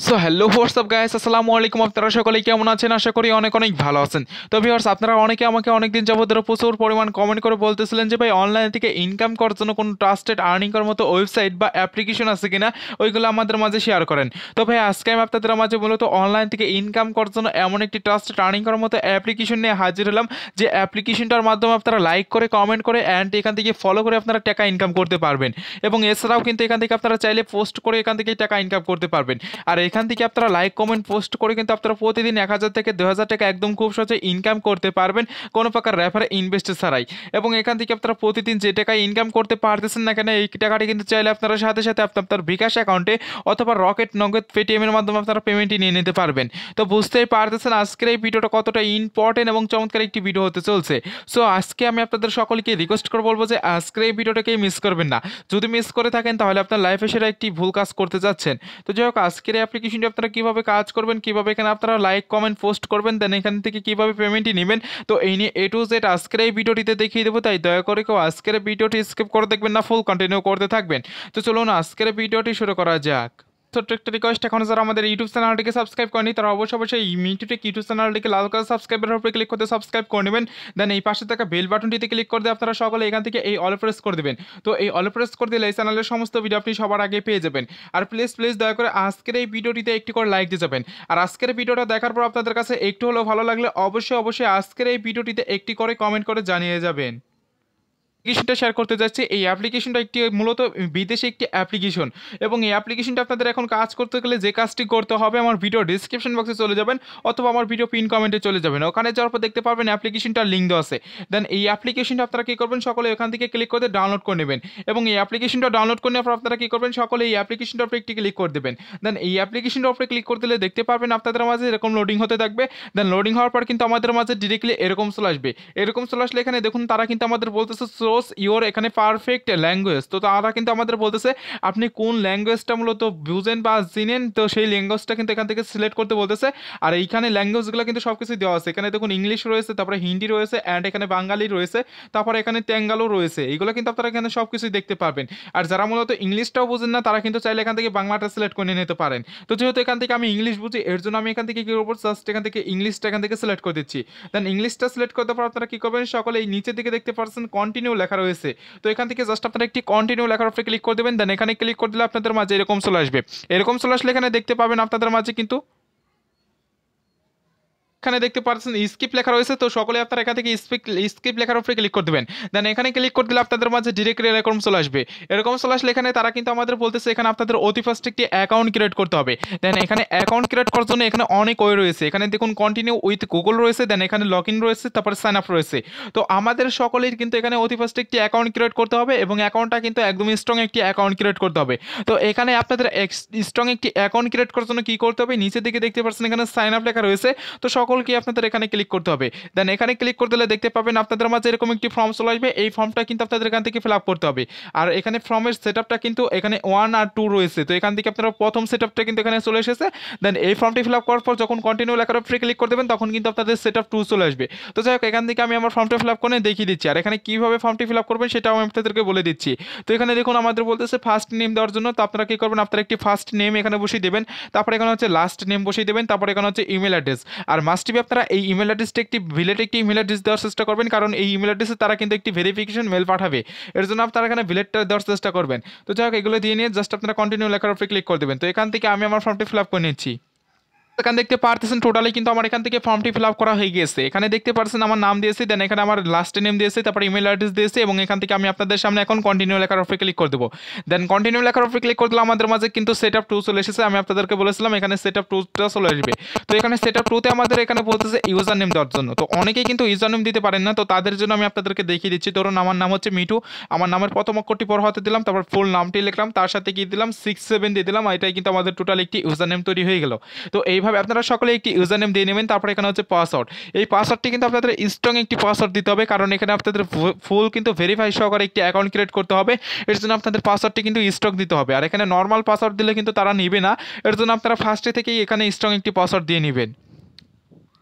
So hello WhatsApp guys, আসসালামু আলাইকুম। আপনারা সকলেই কেমন আছেন? আশা করি অনেক অনেক ভালো আছেন। তো ভিউয়ার্স, আপনারা অনেকে আমাকে অনেকদিন যাবত ধরে প্রচুর পরিমাণ কমেন্ট করে বলতেছিলেন যে ভাই অনলাইন থেকে ইনকাম করার জন্য কোনো ট্রাস্টেড আর্নিং করার মতো ওয়েবসাইট বা অ্যাপ্লিকেশন আছে কিনা, ওইগুলো আমাদের মাঝে শেয়ার করেন। তো ভাই আজকে আমি আপনাদের মাঝে মূলত অনলাইন থেকে ইনকাম করার জন্য এমন একটি ট্রাস্টেড আর্নিং করার মতো অ্যাপ্লিকেশন নিয়ে হাজির হলাম, যে অ্যাপ্লিকেশনটার মাধ্যমে আপনারা লাইক করে, কমেন্ট করে অ্যান্ড এখান থেকে ফলো করে আপনারা টাকা ইনকাম করতে পারবেন। এবং এছাড়াও কিন্তু এখান থেকে আপনারা চাইলে পোস্ট করে এখান থেকে টাকা ইনকাম করতে পারবেন। আর এখান থেকে আপনারা লাইক কমেন্ট পোস্ট করে কিন্তু আপনারা প্রতিদিন 1000 থেকে 2000 টাকা একদম খুব সহজে ইনকাম করতে পারবেন, কোনো প্রকার রেফারে ইনভেস্ট ছাড়াই। এবং এখান থেকে আপনারা প্রতিদিন যে টাকা ইনকাম করতে পারতেছেন না কেন, এই টাকাটি কিন্তু চাইলে আপনারা সাথে সাথে আপনার বিকাশ অ্যাকাউন্টে অথবা রকেট, নগদ, পেটিএমের মাধ্যমে আপনারা পেমেন্টই নিয়ে নিতে পারবেন। তো বুঝতেই পারতেছেন আজকের এই ভিডিওটা কতটা ইম্পর্টেন্ট এবং চমৎকার একটি ভিডিও হতে চলছে। সো আজকে আমি আপনাদের সকলকে রিকোয়েস্ট করে বলবো যে আজকের এই ভিডিওটাকে মিস করবেন না। যদি মিস করে থাকেন তাহলে আপনার লাইফে সেটা একটি ভুল কাজ করতে যাচ্ছেন। তো যাই হোক, আজকের এই অ্যাপ্লিকেশনটি আপনারা কীভাবে কাজ করবেন, কীভাবে এখানে আপনারা লাইক কমেন্ট পোস্ট করবেন, দেন এখান থেকে কীভাবে পেমেন্টই নেবেন, তো এই নিয়ে A to Z আজকের এই ভিডিওটিতে দেখিয়ে দেবো। তাই দয়া করে কেউ আজকের ভিডিওটি স্কিপ করে দেখবেন না, ফুল কন্টিনিউ করতে থাকবেন। তো চলুন আজকের ভিডিওটি শুরু করা যাক। ছোট্ট একটা রিকোয়েস্ট, এখন যারা আমাদের ইউটিউব চ্যানেলটিকে সাবস্ক্রাইব করেনি তারা অবশ্যই ইউটিউব চ্যানেলটিকে লাল কালার সাবস্ক্রাইবের উপরে ক্লিক করতে সাবস্ক্রাইব করে নেবেন। দেন এই পাশে থাকা বেল বাটনটিতে ক্লিক করে দিয়ে আপনারা সকলে এখান থেকে এই অল প্রেস করে দেবেন। তো এই অল প্রেস করে দিলে এই চ্যানেলের সমস্ত ভিডিও আপনি সবার আগে পেয়ে যাবেন। আর প্লিজ দয়া করে আজকের এই ভিডিওটিতে একটি করে লাইক দিয়ে যাবেন। আর আজকের ভিডিওটা দেখার পর আপনাদের কাছে একটু হলেও ভালো লাগলে অবশ্যই আজকের এই ভিডিওটিতে একটি করে কমেন্ট করে জানিয়ে যাবেন। অ্যাপ্লিকেশনটা শেয়ার করতে যাচ্ছি। এই অ্যাপ্লিকেশনটা একটি মূলত বিদেশি একটি অ্যাপ্লিকেশন, এবং এই অ্যাপ্লিকেশনটা আপনাদের এখন কাজ করতে গেলে যে কাজটি করতে হবে, আমার ভিডিও ডিসক্রিপশন বক্সে চলে যাবেন অথবা আমার ভিডিও পিন কমেন্টে চলে যাবেন। ওখানে যাওয়ার পর দেখতে পারবেন অ্যাপ্লিকেশনটার লিঙ্ক দেওয়া আছে। দেন এই অ্যাপ্লিকেশনটা আপনারা কী করবেন, সকলে এখান থেকে ক্লিক করে ডাউনলোড করে নেবেন। এবং এই অ্যাপ্লিকেশনটা ডাউনলোড করে নেওয়ার পর আপনারা কী করবেন, সকলে এই অ্যাপ্লিকেশনটার উপরে একটি ক্লিক করে দেবেন। দেন এই অ্যাপ্লিকেশনটার উপরে ক্লিক করে দিলে দেখতে পারবেন আপনাদের মাঝে এরকম লোডিং হতে থাকবে। দেন লোডিং হওয়ার পর কিন্তু আমাদের মাঝে ডিরেক্টলি এরকম চলে আসবে। এরকম চলে আসলে এখানে দেখুন তারা কিন্তু আমাদের বলতেছে সোর্স ইওর এখানে পারফেক্ট ল্যাঙ্গুয়েজ। তো তারা কিন্তু আমাদের বলতেছে আপনি কোন ল্যাঙ্গুয়েজটা মূলত বুঝেন বা চিনেন, তো সেই ল্যাঙ্গুয়েজটা কিন্তু এখান থেকে সিলেক্ট করতে বলতেছে। আর এইখানে ল্যাঙ্গুয়েজগুলো কিন্তু সব কিছু দেওয়া আছে। এখানে দেখুন ইংলিশ রয়েছে, তারপরে হিন্দি রয়েছে, অ্যান্ড এখানে বাঙালি রয়েছে, তারপরে এখানে তেঙ্গালো রয়েছে। এইগুলো কিন্তু আপনারা এখানে সব কিছুই দেখতে পারবেন। আর যারা মূলত ইংলিশটাও বুঝেন না তারা কিন্তু চাইলে এখান থেকে বাংলাটা সিলেক্ট করে নিতে পারেন। তো যেহেতু এখান থেকে আমি ইংলিশ বুঝি, এর জন্য আমি এখান থেকে কী করবো, জাস্ট এখান থেকে ইংলিশটা এখান থেকে সিলেক্ট করে দিচ্ছি। দেন ইংলিশটা সিলেক্ট করতে পর আপনারা কী করবেন, সকলে এই নিচের দিকে দেখতে পাচ্ছেন কন্টিনিউ লেখা রয়েছে। তো এখান থেকে জাস্ট আপনারা একটি কন্টিনিউ লেখার উপরে ক্লিক করে দেবেন। দেন এখানে ক্লিক করে দিলে আপনাদের মাঝে এরকম চলে আসবে। এরকম চলে আসলে এখানে দেখতে পাবেন আপনাদের মাঝে কিন্তু এখানে দেখতে পাচ্ছেন স্কিপ লেখা রয়েছে। তো সকলে আপনারা এখান থেকে স্কিপ লেখার উপরে ক্লিক করে দেবেন। দেন এখানে ক্লিক করে দিলে আপনাদের মাঝে ডিরেক্টলি এরকম চলে আসবে। এরকম চলে আসলে এখানে তারা কিন্তু আমাদের বলতেছে এখানে আপনাদের অতি ফার্স্ট একটি অ্যাকাউন্ট ক্রিয়েট করতে হবে। দেন এখানে অ্যাকাউন্ট ক্রিয়েট করার জন্য এখানে অনেক ওয়ে রয়েছে। এখানে দেখুন কন্টিনিউ উইথ গুগল রয়েছে, দেন এখানে লগ ইন রয়েছে, তারপরে সাইন আপ রয়েছে। তো আমাদের সকলের কিন্তু এখানে অতি ফার্স্ট একটি অ্যাকাউন্ট ক্রিয়েট করতে হবে, এবং অ্যাকাউন্টটা কিন্তু একদম স্ট্রং একটি অ্যাকাউন্ট ক্রিয়েট করতে হবে। তো এখানে আপনাদের স্ট্রং একটি অ্যাকাউন্ট ক্রিয়েট করার জন্য কী করতে হবে, নিচের দিকে দেখতে পাচ্ছেন এখানে সাইন আপ লেখা রয়েছে। তো সকলকে আপনাদের এখানে ক্লিক করতে হবে। দেন এখানে ক্লিক করে দিলে দেখতে পাবেন আপনাদের মাঝে এরকম একটি ফর্ম চলে আসবে। এই ফর্মটা কিন্তু আপনাদের এখান থেকে ফিল আপ করতে হবে। আর এখানে ফর্মের সেটআপটা কিন্তু এখানে 1 আর 2 রয়েছে। তো এখান থেকে আপনারা প্রথম সেটআপটা কিন্তু এখানে চলে এসেছে। দেন এই ফর্মটি ফিল আপ করার পর যখন কন্টিনিউ লেখার উপরে ক্লিক করে দেবেন তখন কিন্তু আপনাদের সেটআপ 2 চলে আসবে। তো যাই হোক, এখান থেকে আমি আমার ফর্মটা ফিল আপ করে দেখিয়ে দিচ্ছি। আর এখানে কীভাবে ফর্মটি ফিল আপ করবেন সেটাও আমি আপনাদেরকে বলে দিচ্ছি। তো এখানে দেখুন আমাদের বলতেছে ফার্স্ট নেম দেওয়ার জন্য। তো আপনারা কী করবেন, আপনারা একটি ফার্স্ট নেম এখানে বসিয়ে দেবেন, তারপরে এখানে হচ্ছে লাস্ট নেম বসিয়ে দেবেন, তারপরে এখানে হচ্ছে ইমেল অ্যাড্রেস। আর মাস্ট বি আপনারা এই ইমেল অ্যাড্রেসটা একটি একটি ইমেল অ্যাড্রেস দেওয়ার চেষ্টা করবেন, কারণ এই ইমেল অ্যাড্রেসে তারা কিন্তু একটি ভেরিফিকেশন মেল পাঠাবে। এর জন্য আপনারা এখানে ভিলেটটা দেওয়ার চেষ্টা করবেন। তো যাই হোক, এগুলো দিয়ে নিয়ে জাস্ট আপনারা কন্টিনিউ লেখার উপরে ক্লিক করে দেবেন। তো এখান থেকে আমি আমার ফর্মটি ফিল আপ করে নিচ্ছি। এখানে দেখতে পারতেছেন টোটালি কিন্তু আমার এখান থেকে ফর্মটি ফিল আপ করা হয়ে গেছে। এখানে দেখতে পাচ্ছেন আমার নাম দিয়েছি, দেন এখানে আমার লাস্ট নেম দিয়েছি, তারপর ইমেল অ্যাড্রেস দিয়েছি, এবং এখান থেকে আমি আপনাদের সামনে এখন কন্টিনিউ লেখার উপরে ক্লিক করে দেবো। দেন কন্টিনিউ লেখার উপরে ক্লিক করে দিলে আমাদের মাঝে কিন্তু সেটআপ 2 চলে এসেছে। আমি আপনাদেরকে বলেছিলাম এখানে সেটআপ 2টা চলে আসবে। তো এখানে সেটআপ 2তে আমাদের এখানে বলতেছে ইউজার নেম দেওয়ার জন্য। তো অনেকেই কিন্তু ইউজার নেম দিতে পারেন না, তো তাদের জন্য আমি আপনাদেরকে দেখিয়ে দিচ্ছি। ধরুন আমার নাম হচ্ছে মিঠু, আমার নামের প্রথম অক্ষরটি পর হতে দিলাম, তারপর ফুল নামটি লিখলাম, তার সাথে কি দিলাম 67 দিয়ে দিলাম। এটাই কিন্তু আমাদের টোটাল একটি ইউজার নেম তৈরি হয়ে গেল। তো এইভাবে আপনারা সকলে ইউজার নেম দিয়ে নেবেন। তারপরে এখানে হচ্ছে পাসওয়ার্ড। এই পাসওয়ার্ডটি কিন্তু আপনাদের স্ট্রং একটি পাসওয়ার্ড দিতে হবে, কারণ এখানে আপনাদের ফুল কিন্তু ভেরিফাই সহকারে একটি অ্যাকাউন্ট ক্রিয়েট করতে হবে। এর জন্য আপনাদের পাসওয়ার্ডটি কিন্তু স্ট্রং দিতে হবে। আর এখানে নর্মাল পাসওয়ার্ড দিলে কিন্তু তারা নেবে না। এর জন্য আপনারা ফার্স্টে থেকেই এখানে স্ট্রং একটি পাসওয়ার্ড দিয়ে নেবেন।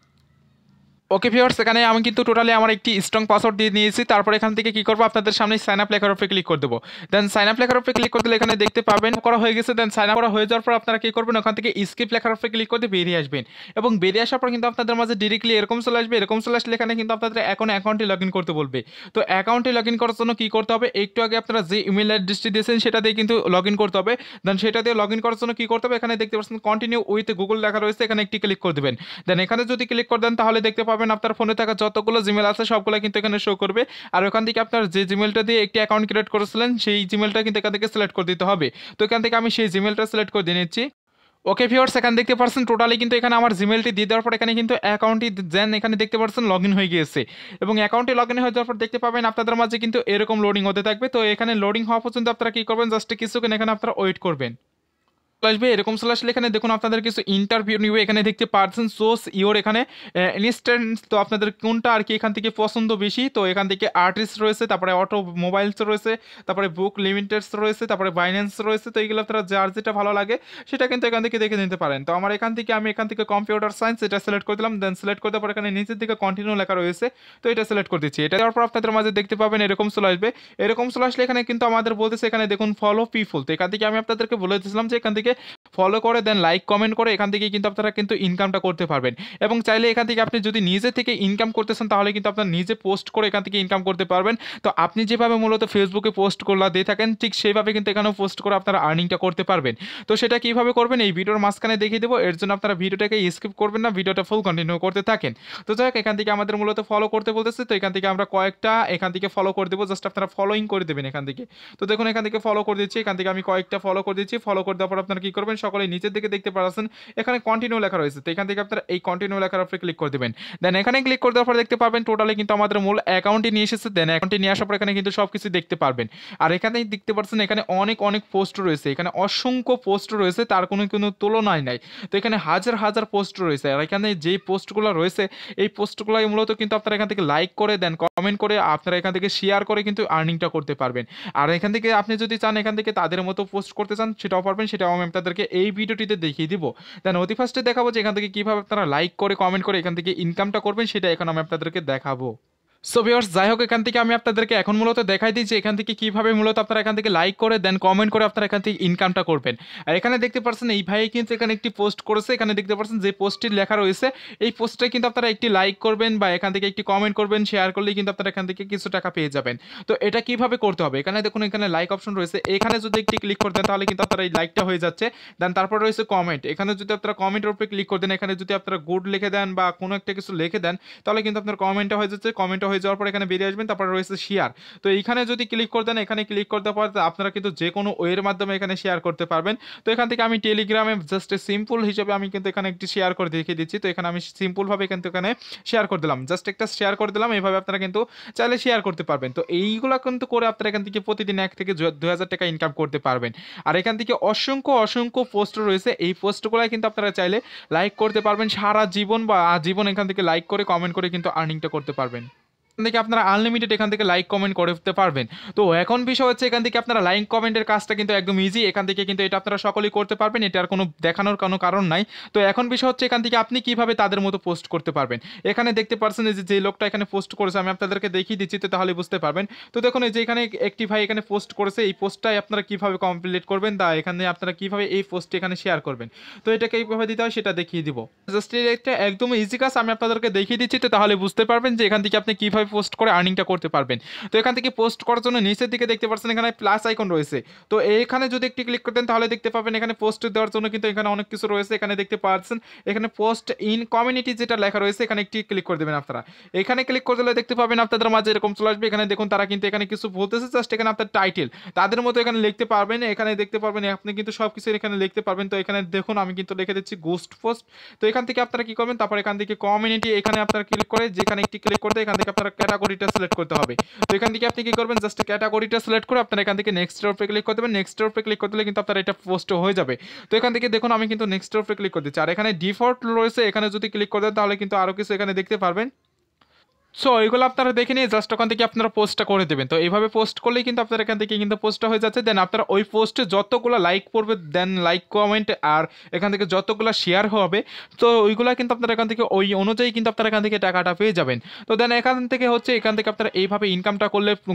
ওকে ভিউয়ার্স, এখানে আমি কিন্তু টোটালি আমার একটি স্ট্রং পাসওয়ার্ড দিয়ে নিয়েছি। তারপর এখান থেকে কি করব, আপনাদের সামনে সাইন আপ লেখার উপরে ক্লিক করে দেবো। দেন সাইন আপ লেখার উপরে ক্লিক করে দিলে এখানে দেখতে পাবেন করা হয়ে গেছে। দেন সাইন আপ করা হয়ে যাওয়ার পর আপনারা কি করবেন, ওখান থেকে স্কিপ লেখার উপরে ক্লিক করে বেরিয়ে আসবেন। এবং বেরিয়ে আসার পর কিন্তু আপনাদের মাঝে ডিরেক্টলি এরকম চলে আসবে। এরকম চলে আসলে এখানে কিন্তু আপনাদের এখন অ্যাকাউন্টে লগ ইন করতে বলবে। তো অ্যাকাউন্টে লগ ইন করার জন্য কি করতে হবে, একটু আগে আপনারা যে ইমেল অ্যাড্রেসটি দিয়েছেন সেটা দিয়ে কিন্তু লগ ইন করতে হবে। দেন সেটা দিয়ে লগ ইন করার জন্য কি করতে হবে, এখানে দেখতে পাচ্ছেন কন্টিনিউ উইথ গুগল লেখা রয়েছে, এখানে একটি ক্লিক করে দেবেন। দেন এখানে যদি ক্লিক করে দেন তাহলে দেখতে পাবেন আপনার ফোনে থাকা যতগুলো জিমেল আছে সবগুলো কিন্তু এখানে শো করবে। আর ওখান থেকে আপনার যে জিমেলটা দিয়ে একটি অ্যাকাউন্ট ক্রিয়েট করেছিলেন সেই জিমেলটা কিন্তু এখান থেকে সিলেক্ট করে দিতে হবে। তো এখান থেকে আমি সেই জিমেলটা সিলেক্ট করে দিয়ে নিচ্ছি। ওকে ভিউয়ার্স, এখানে দেখতে পাচ্ছেন টোটালি কিন্তু এখানে আমার জিমেলটি দিয়ে দেওয়ার পর এখানে কিন্তু অ্যাকাউন্টটি দেন এখানে দেখতে পাচ্ছেন লগ ইন হয়ে গিয়েছে। এবং অ্যাকাউন্টে লগ ইন হয়ে যাওয়ার পর দেখতে পাবেন আপনাদের মাঝে কিন্তু এরকম লোডিং হতে থাকবে। তো এখানে লোডিং হওয়া পর্যন্ত আপনারা কি করবেন, জাস্ট কিছুক্ষণ এখানে আপনারা ওয়েট করবেন। আসবে এরকম চলে আসলে এখানে দেখুন আপনাদের কিছু ইন্টারভিউ নিবে, এখানে দেখতে পাচ্ছেন সোর্স ইওর এখানে ইনস্ট্যান্ট। তো আপনাদের কোনটা আর কি এখান থেকে পছন্দ বেশি, তো এখান থেকে আর্টিস্ট রয়েছে, তারপরে অটো মোবাইলস রয়েছে, তারপরে বুক লিমিটেডস রয়েছে, তারপরে বাইন্যান্স রয়েছে। তো এইগুলো আপনারা যার যেটা ভালো লাগে সেটা কিন্তু এখান থেকে দেখে নিতে পারেন। তো আমার আমি এখান থেকে কম্পিউটার সায়েন্স এটা সিলেক্ট করে দিলাম। দেন সিলেক্ট করে দেওয়ার পর এখানে নিচের দিকে কন্টিনিউ লেখা রয়েছে, তো এটা সিলেক্ট করে দিচ্ছি। এটা দেওয়ার পর আপনাদের মাঝে দেখতে পাবেন এরকম চলে আসবে। এরকম চলে আসলে এখানে কিন্তু আমাদের বলতেছে এখানে দেখুন ফলো পিপল। তো এখান থেকে আমি আপনাদেরকে বলে দিয়েছিলাম যে এখান থেকে ফলো করে দেন লাইক কমেন্ট করে এখান থেকে কিন্তু আপনারা কিন্তু ইনকামটা করতে পারবেন। এবং চাইলে এখান থেকে আপনি যদি নিজে থেকে ইনকাম করতেছেন তাহলে কিন্তু আপনার নিজে পোস্ট করে এখান থেকে ইনকাম করতে পারবেন। তো আপনি যেভাবে মূলত ফেসবুকে পোস্ট করলা দিয়ে থাকেন ঠিক সেইভাবে কিন্তু এখানেও পোস্ট করে আপনারা আর্নিংটা করতে পারবেন। তো সেটা কিভাবে করবেন এই ভিডিওর মাঝখানে দেখিয়ে দেবো। এর জন্য আপনারা ভিডিওটাকে স্কিপ করবেন না, ভিডিওটা ফুল কন্টিনিউ করতে থাকেন। তো যাই হোক, এখান থেকে আমাদের মূলত ফলো করতে বলতেছে। তো এখান থেকে আমরা কয়েকটা এখান থেকে ফলো করে দেবো, জাস্ট আপনারা ফলোইং করে দেবেন এখান থেকে। তো দেখুন এখান থেকে ফলো করে দিচ্ছি, এখান থেকে আমি কয়েকটা ফলো করে দিচ্ছি। ফলো করে দেওয়ার পর আপনারা কি করবেন, সকলে নিচের দিকে দেখতে পাচ্ছেন এখানে কন্টিনিউ লেখা রয়েছে। তো এখান থেকে আপনারা এই কন্টিনিউ লেখার উপরে ক্লিক করে দেবেন। দেন এখানে ক্লিক করে দেওয়ার পর দেখতে পারবেন টোটালি কিন্তু আমাদের মূল অ্যাকাউন্টে নিয়ে এসেছে। দেন অ্যাকাউন্টে নিয়ে আসার পর এখানে কিন্তু সবকিছু দেখতে পারবেন। আর এখানে দেখতে পাচ্ছেন এখানে অনেক অনেক পোস্ট রয়েছে, এখানে অসংখ্য পোস্ট রয়েছে, তার কোনো তুলনায় নাই। তো এখানে হাজার হাজার পোস্ট রয়েছে। আর এখানে যে পোস্টগুলো রয়েছে এই পোস্টগুলোই মূলত কিন্তু আপনারা এখান থেকে লাইক করে দেন কমেন্ট করে আপনারা এখান থেকে শেয়ার করে কিন্তু আর্নিংটা করতে পারবেন। আর এখান থেকে আপনি যদি চান এখান থেকে তাদের মতো পোস্ট করতে চান সেটাও পারবেন, সেটাও আমি আপনাদেরকে এই ভিডিওটিতে দেখিয়ে দিব। দেন অতি ফার্স্টে দেখাবো যে এখান থেকে কীভাবে আপনারা লাইক করে কমেন্ট করে এখান থেকে ইনকামটা করবেন, সেটা এখন আমি আপনাদেরকে দেখাবো। সো ভিউয়ার্স, যাই হোক এখান থেকে আমি আপনাদেরকে এখন মূলত দেখাই দিই যে এখান থেকে কীভাবে মূলত আপনারা এখান থেকে লাইক করে দেন কমেন্ট করে আপনারা এখান থেকে ইনকামটা করবেন। আর এখানে দেখতে পাচ্ছেন এই ভাই কিন্তু এখানে একটি পোস্ট করেছে, এখানে দেখতে পাচ্ছেন যে পোস্টটি লেখা রয়েছে এই পোস্টে কিন্তু আপনারা একটি লাইক করবেন বা এখান থেকে একটি কমেন্ট করবেন, শেয়ার করলেই কিন্তু আপনারা এখান থেকে কিছু টাকা পেয়ে যাবেন। তো এটা কিভাবে করতে হবে, এখানে দেখুন এখানে লাইক অপশন রয়েছে, এখানে যদি একটি ক্লিক করে দেন তাহলে কিন্তু আপনারা এই লাইকটা হয়ে যাচ্ছে। দেন তারপর রয়েছে কমেন্ট, এখানে যদি আপনারা কমেন্টের উপরে ক্লিক করে দেন, এখানে যদি আপনারা গুড লিখে দেন বা কোনো একটা কিছু লিখে দেন তাহলে কিন্তু আপনার কমেন্টটা হয়ে যাচ্ছে। কমেন্টটা হয়ে যাওয়ার পর এখানে বেরিয়ে আসবেন, তারপর রয়েছে শেয়ার। তো এইখানে যদি ক্লিক করে দেন, এখানে ক্লিক করতে পারেন আপনারা কিন্তু যে কোনো ওয়ের মাধ্যমে এখানে শেয়ার করতে পারবেন। তো এখান থেকে আমি টেলিগ্রামে জাস্ট সিম্পল হিসেবে আমি কিন্তু এখানে একটি শেয়ার করে দেখিয়ে দিচ্ছি। তো এখানে আমি সিম্পলভাবে কিন্তু এখানে শেয়ার করে দিলাম, জাস্ট একটা শেয়ার করে দিলাম। এইভাবে আপনারা কিন্তু চাইলে শেয়ার করতে পারবেন। তো এইগুলো কিন্তু করে আপনারা এখান থেকে প্রতিদিন 1 থেকে 2000 টাকা ইনকাম করতে পারবেন। আর এখান থেকে অসংখ্য অসংখ্য পোস্ট রয়েছে, এই পোস্টগুলো কিন্তু আপনারা চাইলে লাইক করতে পারবেন সারা জীবন বা আজীবন এখান থেকে লাইক করে কমেন্ট করে কিন্তু আর্নিংটা করতে পারবেন। এখান থেকে আপনারা আনলিমিটেড এখান থেকে লাইক কমেন্ট করতে পারবেন। তো এখন বিষয় হচ্ছে এখান থেকে আপনারা লাইক কমেন্টের কাজটা কিন্তু একদম ইজি, এখান থেকে কিন্তু এটা আপনারা সকলেই করতে পারবেন, এটার কোনো দেখানোর কোনো কারণ নাই। তো এখন বিষয় হচ্ছে এখান থেকে আপনি কিভাবে তাদের মতো পোস্ট করতে পারবেন। এখানে দেখতে পাচ্ছেন যে লোকটা এখানে পোস্ট করেছে আমি আপনাদেরকে দেখিয়ে দিচ্ছি, তো তাহলে বুঝতে পারবেন। তো দেখুন এই যে এখানে একটি ভাই এখানে পোস্ট করেছে, এই পোস্টটাই আপনারা কিভাবে কমপ্লিট করবেন বা এখানে আপনারা কিভাবে এই পোস্টটি এখানে শেয়ার করবেন। তো এটাকে এইভাবে দিতে হয় সেটা দেখিয়ে দিব। জাস্ট এটা একদম ইজি কাজ আমি আপনাদেরকে দেখিয়ে দিচ্ছি, তো তাহলে বুঝতে পারবেন যে এখান থেকে আপনি কিভাবে পোস্ট করে আর্নিংটা করতে পারবেন। তো এখান থেকে পোস্ট করার জন্য নিচের দিকে দেখতে পাচ্ছেন এখানে প্লাস আইকন রয়েছে। তো এখানে যদি একটি ক্লিক করতেন তাহলে দেখতে পাবেন এখানে পোস্ট দেওয়ার জন্য কিন্তু এখানে অনেক কিছু রয়েছে। এখানে দেখতে পাচ্ছেন এখানে পোস্ট ইন কমিউনিটি যেটা লেখা রয়েছে, এখানে একটি ক্লিক করে দেবেন আপনারা। এখানে ক্লিক করে দিলে দেখতে পাবেন আপনাদের মাঝে এরকম চলে আসবে। এখানে দেখুন তারা কিন্তু এখানে কিছু বলতেছে, জাস্ট এখানে আপনার টাইটেল তাদের মতো এখানে লিখতে পারবেন। এখানে দেখতে পারবেন আপনি কিন্তু সবকিছু এখানে লিখতে পারবেন। তো এখানে দেখুন আমি কিন্তু লিখে দিচ্ছি গোস্ট পোস্ট। তো এখান থেকে আপনারা কি করবেন, তারপর এখান থেকে কমিউনিটি এখানে আপনারা ক্লিক করে যেখানে একটি ক্লিক করতে এখান থেকে আপনারা ক্যাটাগরিটা সিলেক্ট করতে হবে। তো এখান থেকে আপনি কি করবেন, জাস্ট ক্যাটাগরিটা সিলেক্ট করে আপনারা এখান থেকে নেক্সটের উপরে ক্লিক করে দেবেন। নেক্সটের উপরে ক্লিক করে দিলে কিন্তু আপনার এটা পোস্ট হয়ে যাবে। তো এখান থেকে দেখুন আমি কিন্তু নেক্সটের উপরে ক্লিক করে দিচ্ছি। আর এখানে ডিফল্ট রয়েছে, এখানে যদি ক্লিক করে দেন তাহলে কিন্তু আরো কিছু এখানে দেখতে পারবেন। সো এইগুলো আপনারা দেখে নিয়ে জাস্ট ওখান থেকে আপনারা পোস্টটা করে দেবেন। তো এইভাবে পোস্ট করলেই কিন্তু আপনার এখান থেকে কিন্তু পোস্টটা হয়ে যাচ্ছে। দেন আপনারা ওই পোস্টে যতগুলো লাইক পড়বে, দেন লাইক কমেন্ট আর এখান থেকে যতগুলো শেয়ার হবে, তো ওইগুলা কিন্তু আপনারা এখান থেকে ওই অনুযায়ী কিন্তু আপনারা এখান থেকে টাকাটা পেয়ে যাবেন। তো দেন এখান থেকে হচ্ছে এখান থেকে আপনারা এইভাবে ইনকামটা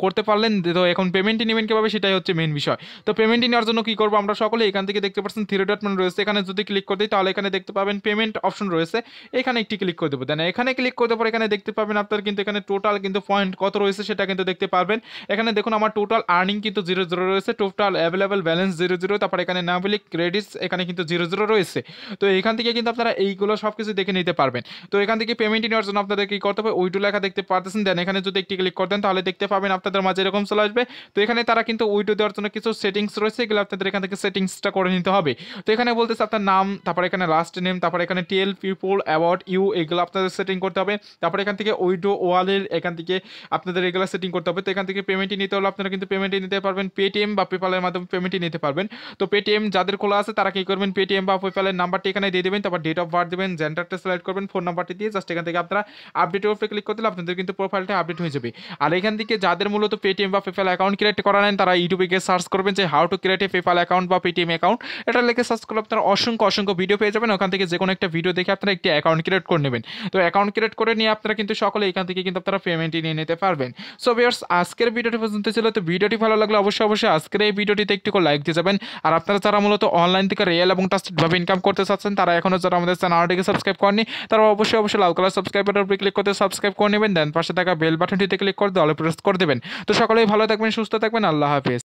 করতে পারলেন। তো এখন পেমেন্টই নেবেন কীভাবে, সেটাই হচ্ছে মেন বিষয়। তো পেমেন্টই নেওয়ার জন্য কী করবো আমরা সকলে, এখান থেকে দেখতে পাচ্ছেন থ্রি ডট মান রয়েছে, এখানে যদি ক্লিক করে দিই তাহলে এখানে দেখতে পাবেন পেমেন্ট অপশন রয়েছে, এখানে একটি ক্লিক করে দেবো। দেন এখানে ক্লিক করতে পরে এখানে দেখতে পাবেন আপনার কিন্তু এখানে টোটাল কিন্তু পয়েন্ট কত রয়েছে সেটা কিন্তু দেখতে পারবেন। এখানে দেখুন আমার টোটাল আর্নিং কিন্তু 0 রয়েছে, টোটাল অ্যাভেলেবল ব্যালেন্স 0, তারপর এখানে না বলি ক্রেডিটস এখানে কিন্তু 0 রয়েছে। তো এখান থেকে কিন্তু আপনারা এইগুলো সব কিছু দেখে নিতে পারবেন। তো এখান থেকে পেমেন্ট নেওয়ার জন্য আপনাদের কি করতে হবে, উইডো লেখা দেখতে পারতেছেন। দেন এখানে যদি একটি ক্লিক করতেন তাহলে দেখতে পাবেন আপনাদের মাঝে এরকম চলে আসবে। তো এখানে তারা কিন্তু উইডো দেওয়ার জন্য কিছু সেটিংস রয়েছে, এগুলো আপনাদের এখান থেকে সেটিংসটা করে নিতে হবে। তো এখানে বলতেছে আপনার নাম, তারপর এখানে লাস্ট নেম, তারপর এখানে টেল পিপল অ্যাবাউট ইউ, এগুলো আপনাদের সেটিং করতে হবে। তারপর এখান থেকে উইডো ওয়ালের এখান থেকে আপনাদের এগুলো সেটিং করতে হবে। তো এখান থেকে পেমেন্টই নিতে হলে আপনারা কিন্তু পেমেন্টই নিতে পারবেন পেটিএম বা পেপালের মাধ্যমে পেমেন্টই নিতে পারবেন। তো পেটিএম যাদের খোলা আছে তারা কি করবেন, পেটিএম বা পেপালের নাম্বারটি এখানে দিয়ে দেবেন, তারপর ডেট অফ বার্থ দেবেন, জেন্ডারটা সিলেক্ট করবেন, ফোন নাম্বারটি দিয়ে জাস্ট এখান থেকে আপনারা আপডেটের উপরে ক্লিক করতে আপনাদের কিন্তু প্রোফাইলটা আপডেট হয়ে যাবে। আর এখান থেকে যাদের মূলত পেটিএম বা পেপাল অ্যাকাউন্ট ক্রিয়েট করা নেন তারা ইউটিউবে গিয়ে সার্চ করবেন যে how to create a PayPal account বা পেটিএম অ্যাকাউন্ট, এটা লিখে সার্চ করলে আপনারা অসংখ্য ভিডিও পেয়ে যাবেন। ওখান থেকে যে কোনো একটা ভিডিও দেখে আপনারা একটি অ্যাকাউন্ট ক্রিয়েট করে নেবেন। তো অ্যাকাউন্ট ক্রিয়েট করে নিয়ে আপনারা কিন্তু সকলে এখান থেকে কিন্তু আপনারা পেমেন্টই নিয়ে নিতে পারবেন। সো ভিউয়ার্স, আজকের ভিডিওটি পর্যন্ত ছিল। তো ভিডিওটি ভালো লাগলে অবশ্যই আজকের এই ভিডিওটিতে একটু লাইক দিয়ে যাবেন। আর আপনারা যারা মূলত অনলাইন থেকে রিয়েল এবং ট্রাস্টেডভাবে ইনকাম করতে চাচ্ছেন, তারা এখনও যারা আমাদের চ্যানেলটিকে সাবস্ক্রাইব করেনি তারা অবশ্যই লাল কালার সাবস্ক্রাইব বাটনের উপরে ক্লিক করতে সাবস্ক্রাইব করে নেবেন। দেন পাশে থাকা বেল বাটনটিতে ক্লিক করে অলে প্রেস করে দেবেন। তো সকলেই ভালো থাকবেন, সুস্থ থাকবেন, আল্লাহ হাফেজ।